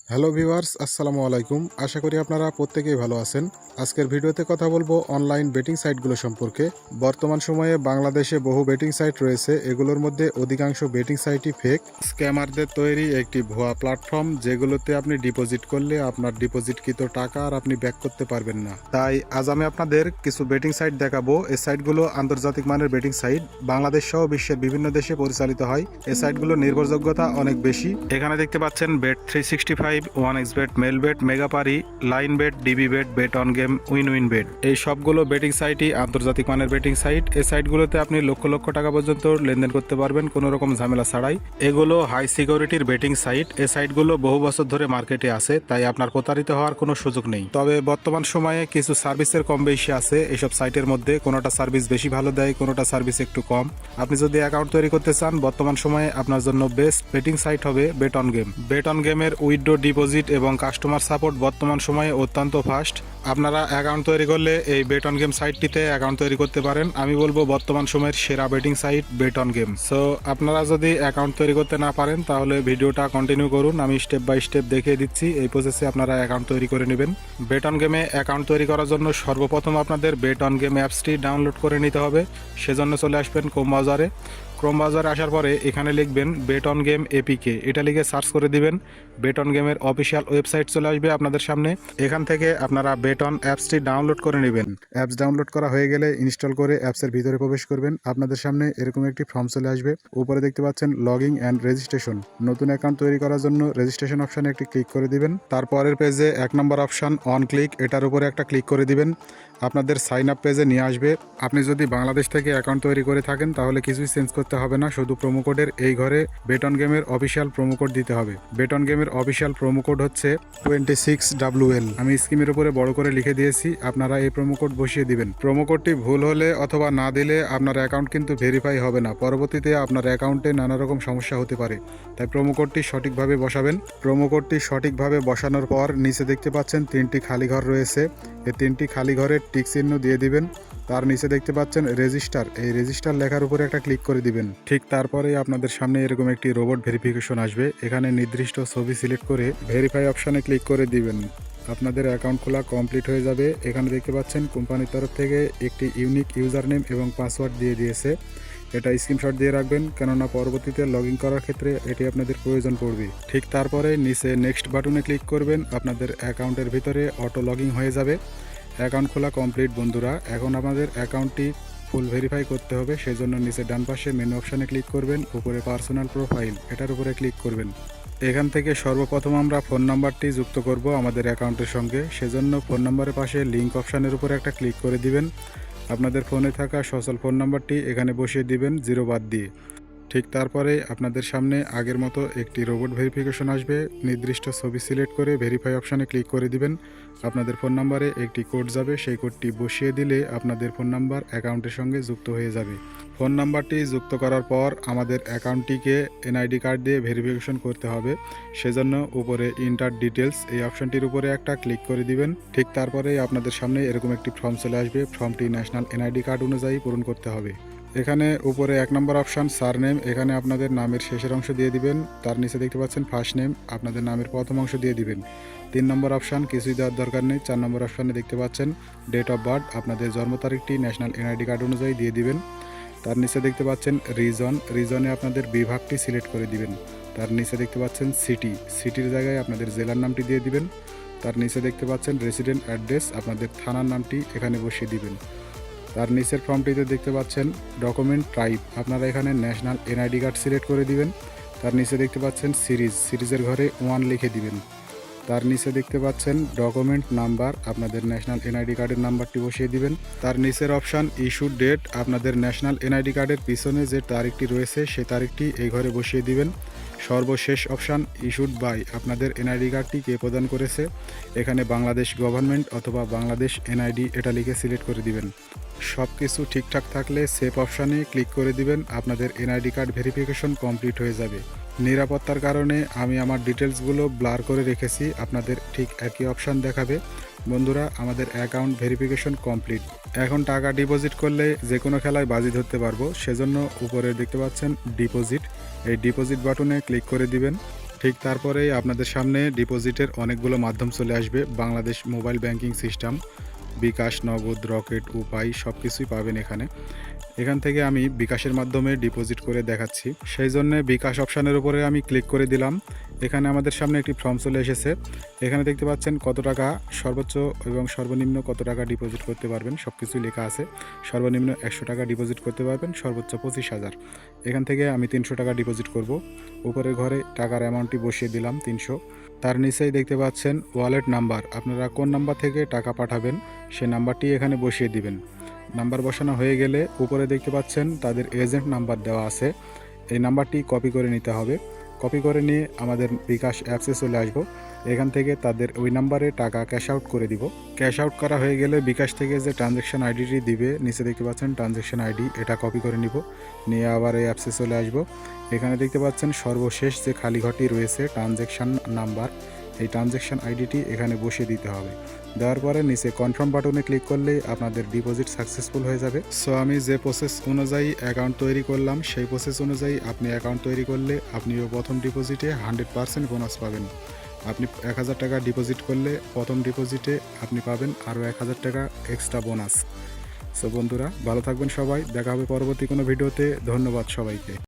Hello viewers, আসসালামু আলাইকুম। আশা করি আপনারা প্রত্যেকেই ভালো আছেন। আজকের ভিডিওতে কথা বলবো অনলাইন বেটিং সাইটগুলো সম্পর্কে। বর্তমান সময়ে বাংলাদেশে বহু বেটিং সাইট রয়েছে। এগুলোর মধ্যে অধিকাংশ বেটিং সাইটই ফেক, স্ক্যামারদের তৈরি একটি ভুয়া প্ল্যাটফর্ম, যেগুলোতে আপনি ডিপোজিট করলে আপনার ডিপোজিটকৃত টাকা আর আপনি ব্যাক করতে পারবেন না। তাই আজ আমি আপনাদের কিছু বেটিং সাইট দেখাবো। এই সাইটগুলো আন্তর্জাতিক মানের বেটিং সাইট, বাংলাদেশ সহ বিশ্বের বিভিন্ন দেশে পরিচালিত হয়। এই সাইটগুলোর নির্ভরযোগ্যতা অনেক বেশি। এখানে দেখতে পাচ্ছেন Bet365, 1xBet, Melbet, Megapari, line bet, DB bet, bet on game, win win bet, এই সবগুলো বেটিং সাইটই আন্তর্জাতিক মানের বেটিং সাইট। এই সাইটগুলোতে আপনি লক্ষ লক্ষ টাকা পর্যন্ত লেনদেন করতে পারবেন কোনো রকম ঝামেলা ছাড়াই। এগুলো হাই সিকিউরিটির বেটিং সাইট। এই সাইটগুলো বহু বছর ধরে মার্কেটে আছে, তাই আপনার প্রতারিত হওয়ার কোনো সুযোগ নেই। তবে বর্তমান সময়ে কিছু সার্ভিসের কম বেশি আছে এসব সাইটের মধ্যে। কোনোটা সার্ভিস বেশি ভালো দেয়, কোনোটা সার্ভিস একটু কম। আপনি যদি অ্যাকাউন্ট তৈরি করতে চান, বর্তমান সময়ে আপনার জন্য বেস্ট বেটিং সাইট হবে bet on game. Bet on গেমের উইথড্র, ডিপোজিট এবং কাস্টমার সাপোর্ট বর্তমান সময়ে অত্যন্ত ফাস্ট। আপনারা অ্যাকাউন্ট তৈরি করলে এই বেট অন গেম সাইটটিতে অ্যাকাউন্ট তৈরি করতে পারেন। আমি বলবো বর্তমান সময়ের সেরা betting site bet on game. So আপনারা যদি অ্যাকাউন্ট তৈরি করতে না পারেন, তাহলে ভিডিওটা কন্টিনিউ করুন। আমি স্টেপ বাই স্টেপ দেখিয়ে দিচ্ছি, এই প্রসেসে আপনারা অ্যাকাউন্ট তৈরি করে নেবেন। বেট অন গেমে অ্যাকাউন্ট তৈরি করার জন্য সর্বপ্রথম আপনাদের বেট অন গেম অ্যাপসটি ডাউনলোড করে নিতে হবে। সেজন্য চলে আসবেন ক্রোম ব্রাউজারে। ক্রোম ব্রাউজারে আসার পরে এখানে লিখবেন বেট অন গেম এপিকে, এটা লিখে সার্চ করে দিবেন। বেট অন গেমের অফিসিয়াল ওয়েবসাইট চলে আসবে আপনাদের সামনে। এখান থেকে আপনারা বেট অন অ্যাপসটি ডাউনলোড করে নেবেন। অ্যাপস ডাউনলোড করা হয়ে গেলে ইনস্টল করে অ্যাপসের ভিতরে প্রবেশ করবেন। আপনাদের সামনে এরকম একটি ফর্ম চলে আসবে। উপরে দেখতে পাচ্ছেন লগইন অ্যান্ড রেজিস্ট্রেশন। নতুন অ্যাকাউন্ট তৈরি করার জন্য রেজিস্ট্রেশন অপশানে একটি ক্লিক করে দিবেন। তারপরের পেজে 1 নম্বর অপশান অন ক্লিক, এটার উপরে একটা ক্লিক করে দিবেন। আপনাদের সাইন আপ পেজে নিয়ে আসবে। আপনি যদি বাংলাদেশ থেকে অ্যাকাউন্ট তৈরি করে থাকেন, তাহলে কিছুই চেঞ্জ করতে হবে না, শুধু প্রোমো কোডের এই ঘরে বেট অন গেমের অফিসিয়াল প্রোমো কোড দিতে হবে। বেট অন গেমের অফিসিয়াল প্রোমো কোড হচ্ছে 26WL। আমি স্ক্রিনের উপরে বড় করে লিখে দিয়েছি, আপনারা এই প্রোমো কোড বসিয়ে দিবেন। প্রোমো কোডটি ভুল হলে অথবা না দিলে আপনার অ্যাকাউন্ট কিন্তু ভেরিফাই হবে না। পরবর্তীতে আপনার অ্যাকাউন্টে নানা রকম সমস্যা হতে পারে, তাই প্রোমো কোডটি সঠিকভাবে বসাবেন। প্রোমো কোডটি সঠিকভাবে বসানোর পর নিচে দেখতে পাচ্ছেন 3টি খালি ঘর রয়েছে। এই 3টি খালি ঘরে টিক চিহ্ন দিয়ে দিবেন। তার নিচে দেখতে পাচ্ছেন রেজিস্টার, এই রেজিস্টার লেখার উপরে একটা ক্লিক করে দিবেন। ঠিক তারপরেই আপনাদের সামনে এরকম একটি রোবট ভেরিফিকেশন আসবে। এখানে নির্দিষ্ট ছবি সিলেক্ট করে ভেরিফাই অপশানে ক্লিক করে দিবেন। আপনাদের অ্যাকাউন্ট খোলা কমপ্লিট হয়ে যাবে। এখানে দেখতে পাচ্ছেন কোম্পানির তরফ থেকে একটি ইউনিক ইউজার নেম এবং পাসওয়ার্ড দিয়ে দিয়েছে। এটা স্ক্রিনশট দিয়ে রাখবেন, কেননা পরবর্তীতে লগ ইন করার ক্ষেত্রে এটি আপনাদের প্রয়োজন পড়বে। ঠিক তারপরে নিচে নেক্সট বাটনে ক্লিক করবেন। আপনাদের অ্যাকাউন্টের ভিতরে অটো লগ ইন হয়ে যাবে। অ্যাকাউন্ট খোলা কমপ্লিট বন্ধুরা। এখন আমাদের অ্যাকাউন্টটি ফুল ভেরিফাই করতে হবে, সেজন্য নিচে ডান পাশে মেনু অপশানে ক্লিক করবেন। উপরে পার্সোনাল প্রোফাইল, এটার উপরে ক্লিক করবেন। এখান থেকে সর্বপ্রথম আমরা ফোন নাম্বারটি যুক্ত করব আমাদের অ্যাকাউন্টের সঙ্গে। সেজন্য ফোন নাম্বারের পাশে লিঙ্ক অপশানের উপরে একটা ক্লিক করে দিবেন। আপনাদের ফোনে থাকা সচল ফোন নাম্বারটি এখানে বসিয়ে দিবেন 0 বাদ দিয়ে। ঠিক তারপরে আপনাদের সামনে আগের মতো একটি রোবট ভেরিফিকেশন আসবে। নির্দিষ্ট ছবি সিলেক্ট করে ভেরিফাই অপশানে ক্লিক করে দিবেন। আপনাদের ফোন নাম্বারে একটি কোড যাবে, সেই কোডটি বসিয়ে দিলে আপনাদের ফোন নাম্বার অ্যাকাউন্টের সঙ্গে যুক্ত হয়ে যাবে। ফোন নাম্বারটি যুক্ত করার পর আমাদের অ্যাকাউন্টটিকে এনআইডি কার্ড দিয়ে ভেরিফিকেশন করতে হবে। সেজন্য উপরে ইন্টার ডিটেলস, এই অপশানটির উপরে একটা ক্লিক করে দিবেন। ঠিক তারপরেই আপনাদের সামনে এরকম একটি ফর্ম চলে আসবে। ফর্মটি ন্যাশনাল এনআইডি কার্ড অনুযায়ী পূরণ করতে হবে। এখানে উপরে 1 নম্বর অপশান সারনেম, এখানে আপনাদের নামের শেষের অংশ দিয়ে দিবেন। তার নিচে দেখতে পাচ্ছেন ফার্স্ট নেম, আপনাদের নামের প্রথম অংশ দিয়ে দিবেন। 3 নম্বর অপশান কিছুই দেওয়ার দরকার নেই। 4 নম্বর অপশানে দেখতে পাচ্ছেন ডেট অফ বার্থ, আপনাদের জন্ম তারিখটি ন্যাশনাল এনআইডি কার্ড অনুযায়ী দিয়ে দিবেন। তার নিচে দেখতে পাচ্ছেন রিজন, রিজনে আপনাদের বিভাগটি সিলেক্ট করে দিবেন। তার নিচে দেখতে পাচ্ছেন সিটি, সিটির জায়গায় আপনাদের জেলার নামটি দিয়ে দিবেন। তার নিচে দেখতে পাচ্ছেন রেসিডেন্ট অ্যাড্রেস, আপনাদের থানার নামটি এখানে বসিয়ে দিবেন। তার নিচের ফর্মটিতে দেখতে পাচ্ছেন ডকুমেন্ট টাইপ, আপনারা এখানে ন্যাশনাল এনআইডি কার্ড সিলেক্ট করে দিবেন। তার নিচে দেখতে পাচ্ছেন সিরিজ, সিরিজের ঘরে 1 লিখে দিবেন। তার নিচে দেখতে পাচ্ছেন ডকুমেন্ট নাম্বার, আপনাদের ন্যাশনাল এনআইডি কার্ডের নাম্বারটি বসিয়ে দিবেন। তার নিচের অপশান ইস্যু ডেট, আপনাদের ন্যাশনাল এনআইডি কার্ডের পিছনে যে তারিখটি রয়েছে সেই তারিখটি এই ঘরে বসিয়ে দিবেন। সর্বশেষ অপশান ইস্যুড বাই, আপনাদের এনআইডি কার্ডটি কে প্রদান করেছে, এখানে বাংলাদেশ গভর্নমেন্ট অথবা বাংলাদেশ এনআইডি এটা লিখে সিলেক্ট করে দিবেন। সব কিছু ঠিকঠাক থাকলে সেভ অপশানে ক্লিক করে দিবেন। আপনাদের এনআইডি কার্ড ভেরিফিকেশন কমপ্লিট হয়ে যাবে। নিরাপত্তার কারণে আমি আমার ডিটেলসগুলো ব্লার করে রেখেছি, আপনাদের ঠিক একই অপশান দেখাবে। বন্ধুরা, আমাদের অ্যাকাউন্ট ভেরিফিকেশন কমপ্লিট। এখন টাকা ডিপোজিট করলে যে কোনো খেলায় বাজি ধরতে পারবো, সেজন্য উপরে দেখতে পাচ্ছেন ডিপোজিট, এই ডিপোজিট বাটনে ক্লিক করে দিবেন। ঠিক তারপরেই আপনাদের সামনে ডিপোজিটের অনেকগুলো মাধ্যম চলে আসবে। বাংলাদেশ মোবাইল ব্যাংকিং সিস্টেম, বিকাশ, নগদ, রকেট, উপায় সব কিছুই পাবেন এখানে। এখান থেকে আমি বিকাশের মাধ্যমে ডিপোজিট করে দেখাচ্ছি। সেই জন্যে বিকাশ অপশানের উপরে আমি ক্লিক করে দিলাম। এখানে আমাদের সামনে একটি ফর্ম চলে এসেছে। এখানে দেখতে পাচ্ছেন কত টাকা সর্বোচ্চ এবং সর্বনিম্ন কত টাকা ডিপোজিট করতে পারবেন সব কিছুই লেখা আছে। সর্বনিম্ন 100 টাকা ডিপোজিট করতে পারবেন, সর্বোচ্চ 25,000। এখান থেকে আমি 300 টাকা ডিপোজিট করব। উপরের ঘরে টাকার অ্যামাউন্টটি বসিয়ে দিলাম 300। তার নিচেই দেখতে পাচ্ছেন ওয়ালেট নাম্বার, আপনারা কোন নাম্বার থেকে টাকা পাঠাবেন সেই নাম্বারটি এখানে বসিয়ে দিবেন। নাম্বার বসানো হয়ে গেলে উপরে দেখতে পাচ্ছেন তাদের এজেন্ট নাম্বার দেওয়া আছে। এই নাম্বারটি কপি করে নিতে হবে। কপি করে নিয়ে আমাদের বিকাশ অ্যাপসে চলে আসবো। এখান থেকে তাদের ওই নাম্বারে টাকা ক্যাশ আউট করে দিব। ক্যাশ আউট করা হয়ে গেলে বিকাশ থেকে যে ট্রানজ্যাকশন আইডিটি দিবে, নিচে দেখতে পাচ্ছেন ট্রানজ্যাকশন আইডি, এটা কপি করে নিব। নিয়ে আবার এই অ্যাপসে চলে আসবো। এখানে দেখতে পাচ্ছেন সর্বশেষ যে খালি ঘরটি রয়েছে ট্রানজ্যাকশন নাম্বার, এই ট্রানজ্যাকশন আইডিটি এখানে বসিয়ে দিতে হবে। দেওয়ার পরে নিচে কনফার্ম বাটনে ক্লিক করলেই আপনাদের ডিপোজিট সাকসেসফুল হয়ে যাবে। সো আমি যে প্রসেস অনুযায়ী অ্যাকাউন্ট তৈরি করলাম সেই প্রসেস অনুযায়ী আপনি অ্যাকাউন্ট তৈরি করলে আপনিও প্রথম ডিপোজিটে 100% বোনাস পাবেন। আপনি 1000 টাকা ডিপোজিট করলে প্রথম ডিপোজিটে আপনি পাবেন আরও 1000 টাকা এক্সট্রা বোনাস। সো বন্ধুরা ভালো থাকবেন সবাই, দেখা হবে পরবর্তী কোনো ভিডিওতে। ধন্যবাদ সবাইকে।